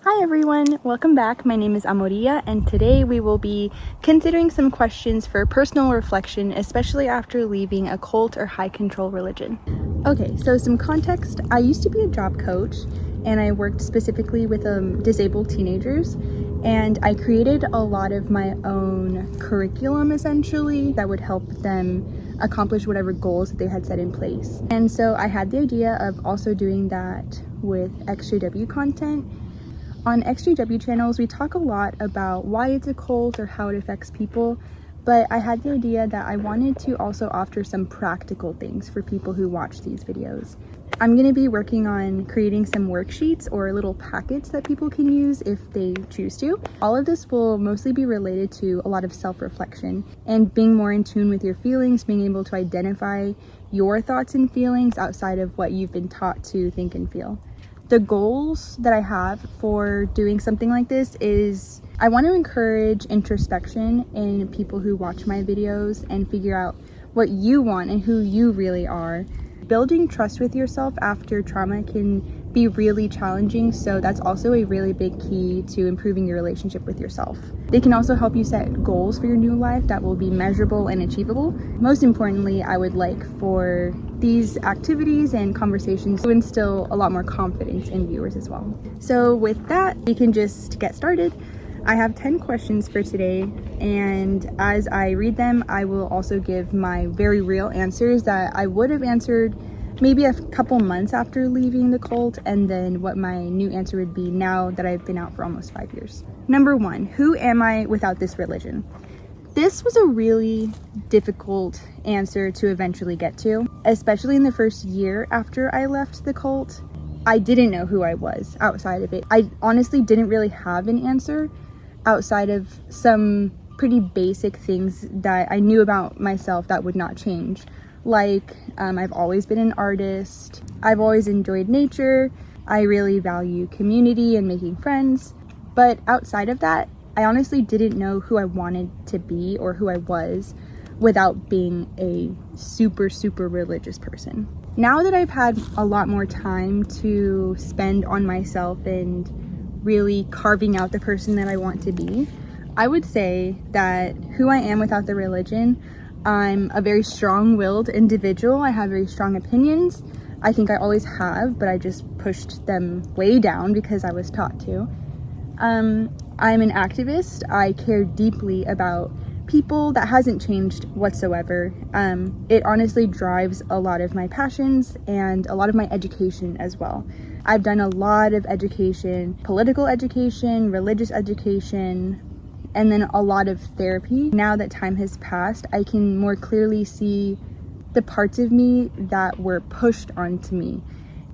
Hi everyone, welcome back. My name is Amoria and today we will be considering some questions for personal reflection, especially after leaving a cult or high control religion. Okay, so some context. I used to be a job coach and I worked specifically with disabled teenagers, and I created a lot of my own curriculum essentially that would help them accomplish whatever goals that they had set in place. And so I had the idea of also doing that with XJW content. On XJW channels, we talk a lot about why it's a cult or how it affects people, but I had the idea that I wanted to also offer some practical things for people who watch these videos. I'm going to be working on creating some worksheets or little packets that people can use if they choose to. All of this will mostly be related to a lot of self-reflection and being more in tune with your feelings, being able to identify your thoughts and feelings outside of what you've been taught to think and feel. The goals that I have for doing something like this is I want to encourage introspection in people who watch my videos and figure out what you want and who you really are. Building trust with yourself after trauma can be really challenging, so that's also a really big key to improving your relationship with yourself. They can also help you set goals for your new life that will be measurable and achievable. Most importantly, I would like for these activities and conversations to instill a lot more confidence in viewers as well. So with that, we can just get started. I have 10 questions for today, and as I read them, I will also give my very real answers that I would have answered maybe a couple months after leaving the cult, and then what my new answer would be now that I've been out for almost 5 years. Number 1, who am I without this religion? This was a really difficult answer to eventually get to, especially in the first year after I left the cult. I didn't know who I was outside of it. I honestly didn't really have an answer outside of some pretty basic things that I knew about myself that would not change. Like, I've always been an artist. I've always enjoyed nature. I really value community and making friends. But outside of that, I honestly didn't know who I wanted to be or who I was without being a super religious person. Now that I've had a lot more time to spend on myself and really carving out the person that I want to be, I would say that who I am without the religion, I'm a very strong-willed individual. I have very strong opinions. I think I always have, but I just pushed them way down because I was taught to. I'm an activist. I care deeply about people. That hasn't changed whatsoever. It honestly drives a lot of my passions and a lot of my education as well. I've done a lot of education, political education, religious education, and then a lot of therapy. Now that time has passed, I can more clearly see the parts of me that were pushed onto me.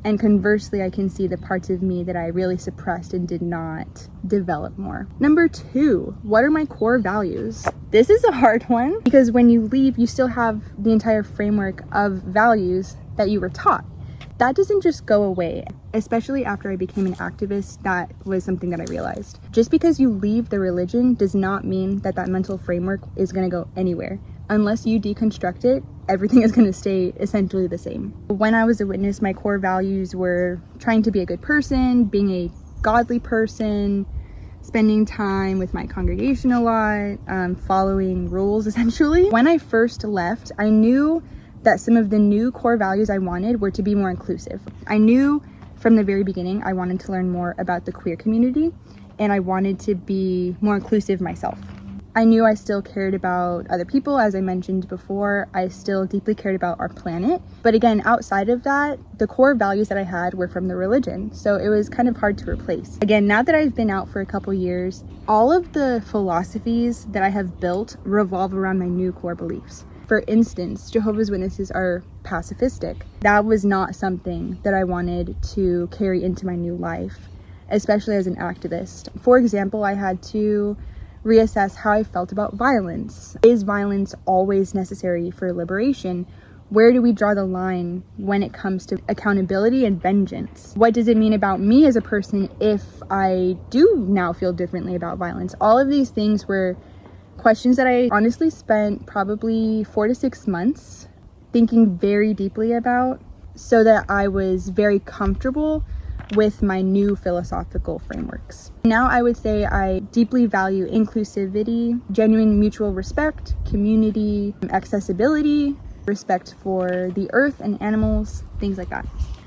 And conversely, I can see the parts of me that I really suppressed and did not develop more. Number 2, what are my core values? This is a hard one because when you leave, you still have the entire framework of values that you were taught. That doesn't just go away, especially after I became an activist. That was something that I realized. Just because you leave the religion does not mean that that mental framework is going to go anywhere. Unless you deconstruct it, everything is going to stay essentially the same. When I was a witness, my core values were trying to be a good person, being a godly person, spending time with my congregation a lot, following rules essentially. When I first left, I knew that some of the new core values I wanted were to be more inclusive. I knew from the very beginning I wanted to learn more about the queer community, and I wanted to be more inclusive myself. I knew I still cared about other people. As I mentioned before, I still deeply cared about our planet. But again, outside of that, the core values that I had were from the religion. So it was kind of hard to replace. Again, now that I've been out for a couple years, all of the philosophies that I have built revolve around my new core beliefs. For instance, Jehovah's Witnesses are pacifistic. That was not something that I wanted to carry into my new life, especially as an activist. For example, I had to reassess how I felt about violence. Is violence always necessary for liberation? Where do we draw the line when it comes to accountability and vengeance? What does it mean about me as a person if I do now feel differently about violence? All of these things were questions that I honestly spent probably 4 to 6 months thinking very deeply about, so that I was very comfortable with my new philosophical frameworks. Now I would say I deeply value inclusivity, genuine mutual respect, community, accessibility, respect for the earth and animals, things like that.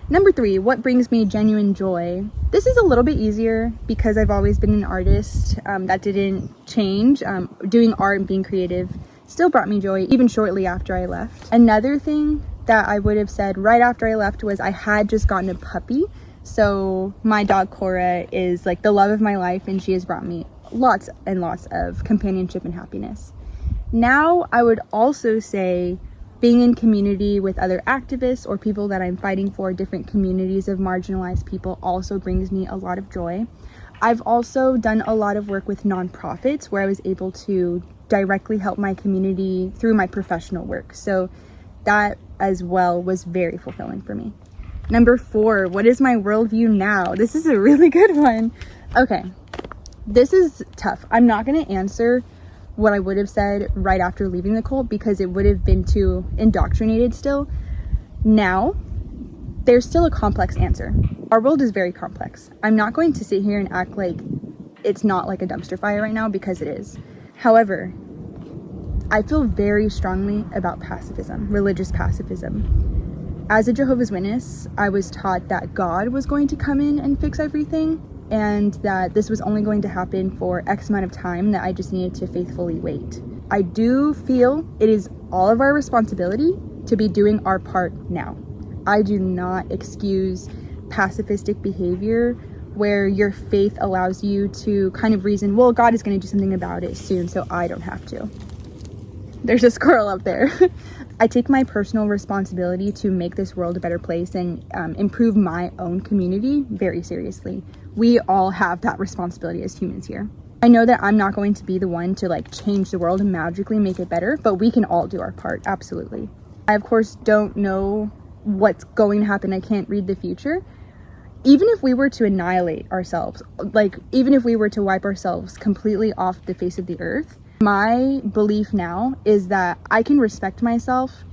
Number 3, what brings me genuine joy? This is a little bit easier because I've always been an artist. That didn't change. Doing art and being creative still brought me joy even shortly after I left. Another thing that I would have said right after I left was I had just gotten a puppy. So my dog Cora is like the love of my life, and she has brought me lots and lots of companionship and happiness. Now I would also say being in community with other activists or people that I'm fighting for, different communities of marginalized people, also brings me a lot of joy. I've also done a lot of work with nonprofits where I was able to directly help my community through my professional work. So that as well was very fulfilling for me. Number 4, what is my worldview now? This is a really good one. Okay, this is tough. I'm not going to answer what I would have said right after leaving the cult because it would have been too indoctrinated still. Now, there's still a complex answer. Our world is very complex. I'm not going to sit here and act like it's not like a dumpster fire right now, because it is. However, I feel very strongly about pacifism, religious pacifism. As a Jehovah's Witness, I was taught that God was going to come in and fix everything, and that this was only going to happen for X amount of time, that I just needed to faithfully wait. I do feel it is all of our responsibility to be doing our part now. I do not excuse pacifistic behavior where your faith allows you to kind of reason, well, God is going to do something about it soon, so I don't have to. There's a squirrel up there. I take my personal responsibility to make this world a better place and improve my own community very seriously. We all have that responsibility as humans here. I know that I'm not going to be the one to like change the world and magically make it better, but we can all do our part, absolutely. I of course don't know what's going to happen. I can't read the future. Even if we were to annihilate ourselves, like even if we were to wipe ourselves completely off the face of the earth, my belief now is that I can respect myself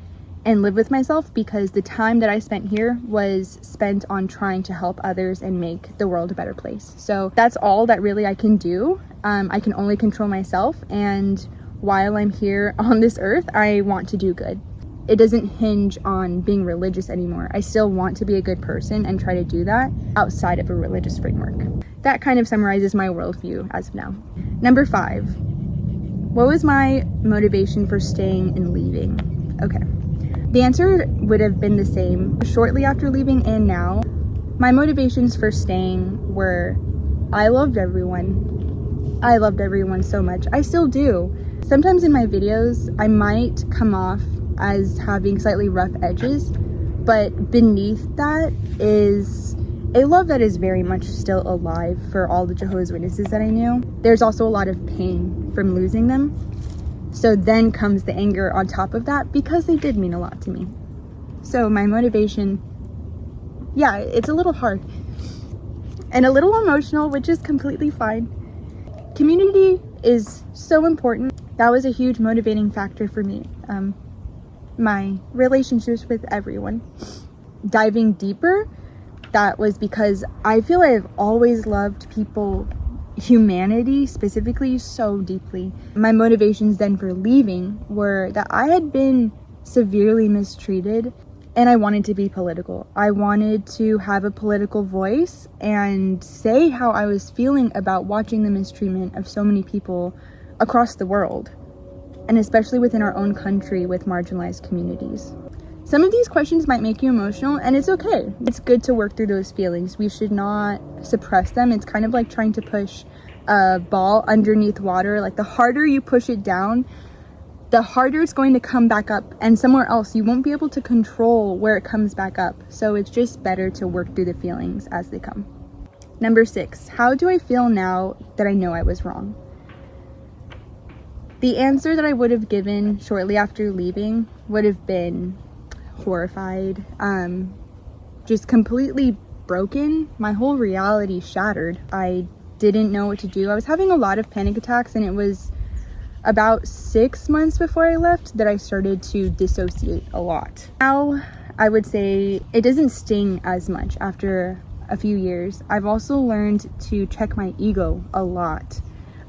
and live with myself because the time that I spent here was spent on trying to help others and make the world a better place. So that's all that really I can do. I can only control myself, and while I'm here on this earth, I want to do good. It doesn't hinge on being religious anymore. I still want to be a good person and try to do that outside of a religious framework. That kind of summarizes my worldview as of now. Number 5, what was my motivation for staying and leaving? Okay. The answer would have been the same shortly after leaving and now. My motivations for staying were, I loved everyone. I loved everyone so much. I still do. Sometimes in my videos, I might come off as having slightly rough edges, but beneath that is a love that is very much still alive for all the Jehovah's Witnesses that I knew. There's also a lot of pain from losing them. So then comes the anger on top of that because they did mean a lot to me. So my motivation, yeah, it's a little hard and a little emotional, which is completely fine. Community is so important. That was a huge motivating factor for me. My relationships with everyone. Diving deeper, that was because I feel I've always loved people, humanity specifically, so deeply. My motivations then for leaving were that I had been severely mistreated and I wanted to be political. I wanted to have a political voice and say how I was feeling about watching the mistreatment of so many people across the world, and especially within our own country with marginalized communities. Some of these questions might make you emotional, and it's okay. It's good to work through those feelings. We should not suppress them. It's kind of like trying to push a ball underneath water. Like the harder you push it down, the harder it's going to come back up, and somewhere else you won't be able to control where it comes back up. So it's just better to work through the feelings as they come. Number 6, how do I feel now that I know I was wrong? The answer that I would have given shortly after leaving would have been horrified, just completely broken. My whole reality shattered. I didn't know what to do. I was having a lot of panic attacks, and it was about 6 months before I left that I started to dissociate a lot. Now, I would say it doesn't sting as much after a few years, I've also learned to check my ego a lot.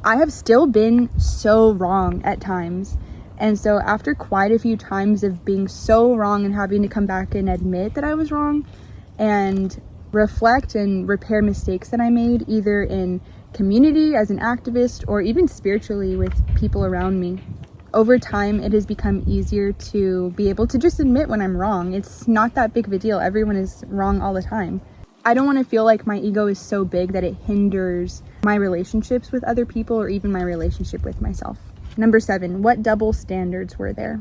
I have still been so wrong at times. And so after quite a few times of being so wrong and having to come back and admit that I was wrong and reflect and repair mistakes that I made, either in community as an activist or even spiritually with people around me, over time it has become easier to be able to just admit when I'm wrong. It's not that big of a deal. Everyone is wrong all the time. I don't want to feel like my ego is so big that it hinders my relationships with other people or even my relationship with myself. Number 7, what double standards were there?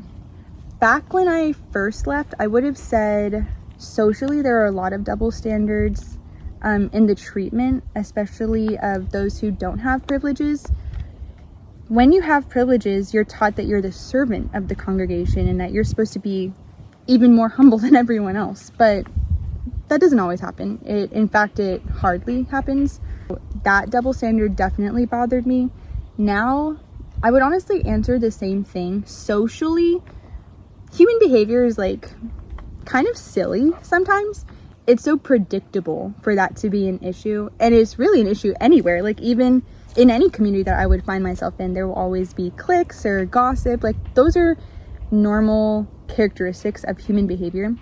Back when I first left, I would have said socially there are a lot of double standards in the treatment, especially of those who don't have privileges. When you have privileges, you're taught that you're the servant of the congregation and that you're supposed to be even more humble than everyone else. But that doesn't always happen. In fact, it hardly happens. That double standard definitely bothered me. Now, I would honestly answer the same thing. Socially, human behavior is like kind of silly sometimes. It's so predictable for that to be an issue. And it's really an issue anywhere. Like even in any community that I would find myself in, there will always be cliques or gossip. Like those are normal characteristics of human behavior.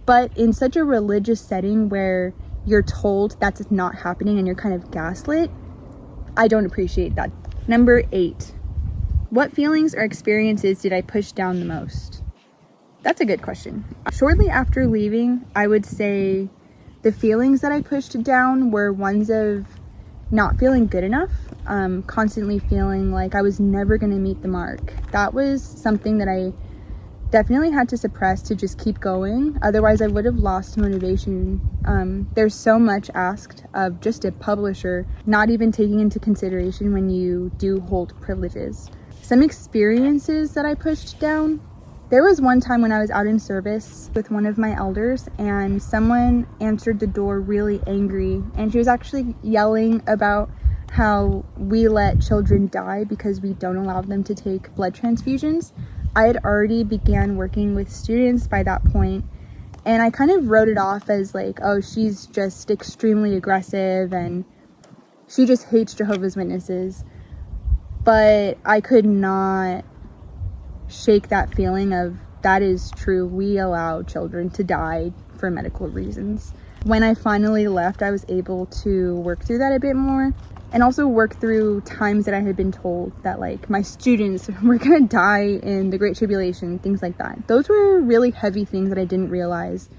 But in such a religious setting where you're told that's not happening and you're kind of gaslit, I don't appreciate that. Number 8, what feelings or experiences did I push down the most? That's a good question. Shortly after leaving, I would say the feelings that I pushed down were ones of not feeling good enough, constantly feeling like I was never going to meet the mark. That was something that I definitely had to suppress to just keep going. Otherwise, I would have lost motivation. There's so much asked of just a publisher, not even taking into consideration when you do hold privileges. Some experiences that I pushed down. There was one time when I was out in service with one of my elders and someone answered the door really angry, and she was actually yelling about how we let children die because we don't allow them to take blood transfusions. I had already began working with students by that point, and I kind of wrote it off as like, oh, she's just extremely aggressive and she just hates Jehovah's Witnesses. But I could not shake that feeling of that is true. We allow children to die for medical reasons. When I finally left, I was able to work through that a bit more and also work through times that I had been told that like my students were gonna die in the Great Tribulation, things like that. Those were really heavy things that I didn't realize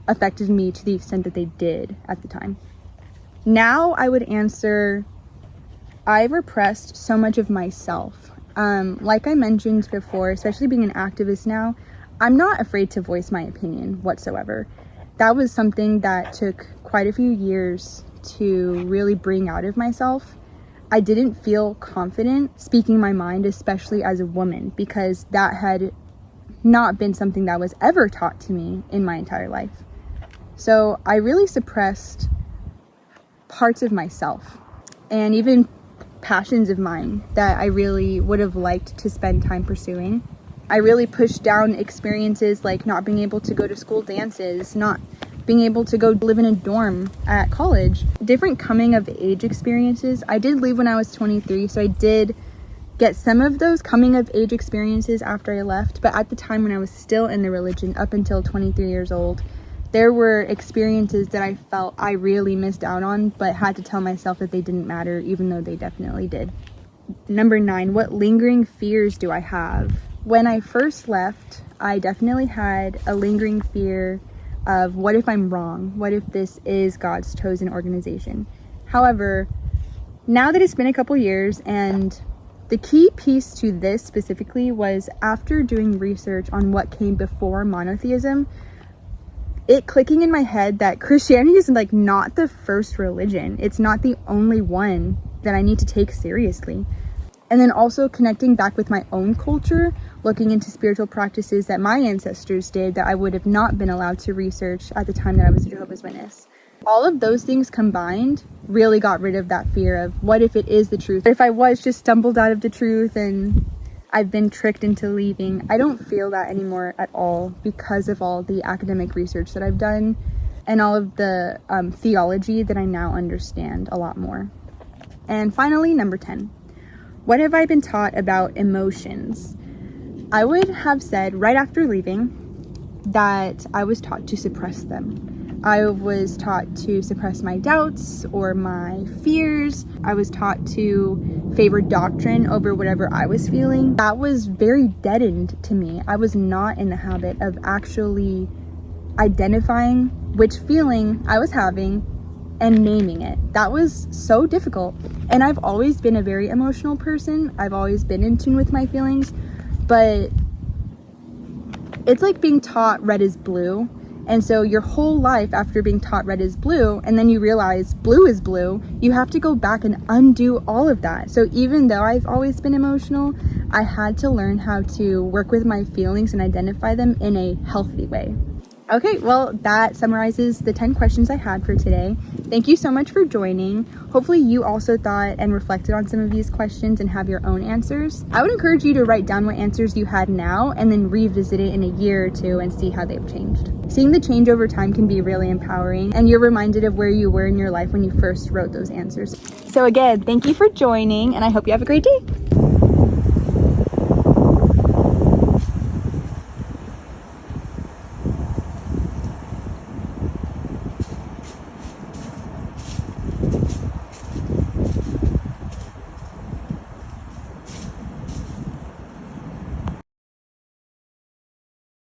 affected me to the extent that they did at the time. Now I would answer, I repressed so much of myself. Like I mentioned before, especially being an activist now, I'm not afraid to voice my opinion whatsoever. That was something that took quite a few years to really bring out of myself. I didn't feel confident speaking my mind, especially as a woman, because that had not been something that was ever taught to me in my entire life. So I really suppressed parts of myself and even passions of mine that I really would have liked to spend time pursuing. I really pushed down experiences like not being able to go to school dances, not being able to go live in a dorm at college, different coming of age experiences. I did leave when I was 23, so I did get some of those coming of age experiences after I left, but at the time when I was still in the religion, up until 23 years old, there were experiences that I felt I really missed out on, but had to tell myself that they didn't matter, even though they definitely did. Number 9, what lingering fears do I have? When I first left, I definitely had a lingering fear of what if I'm wrong? What if this is God's chosen organization? However, now that it's been a couple years, and the key piece to this specifically was after doing research on what came before monotheism, it clicking in my head that Christianity is like not the first religion. It's not the only one that I need to take seriously. And then also connecting back with my own culture, looking into spiritual practices that my ancestors did that I would have not been allowed to research at the time that I was a Jehovah's Witness. All of those things combined really got rid of that fear of what if it is the truth? If I was just stumbled out of the truth and I've been tricked into leaving, I don't feel that anymore at all because of all the academic research that I've done. and all of the theology that I now understand a lot more. And finally, number 10, what have I been taught about emotions? I would have said right after leaving that I was taught to suppress them. I was taught to suppress my doubts or my fears. I was taught to favor doctrine over whatever I was feeling. That was very deadened to me. I was not in the habit of actually identifying which feeling I was having and naming it. That was so difficult. And I've always been a very emotional person. I've always been in tune with my feelings, but it's like being taught red is blue. And so your whole life after being taught red is blue, and then you realize blue is blue, you have to go back and undo all of that. So even though I've always been emotional, I had to learn how to work with my feelings and identify them in a healthy way. Okay, well, that summarizes the 10 questions I had for today. Thank you so much for joining. Hopefully you also thought and reflected on some of these questions and have your own answers. I would encourage you to write down what answers you had now and then revisit it in a year or two and see how they've changed. Seeing the change over time can be really empowering, and you're reminded of where you were in your life when you first wrote those answers. So again, thank you for joining, and I hope you have a great day.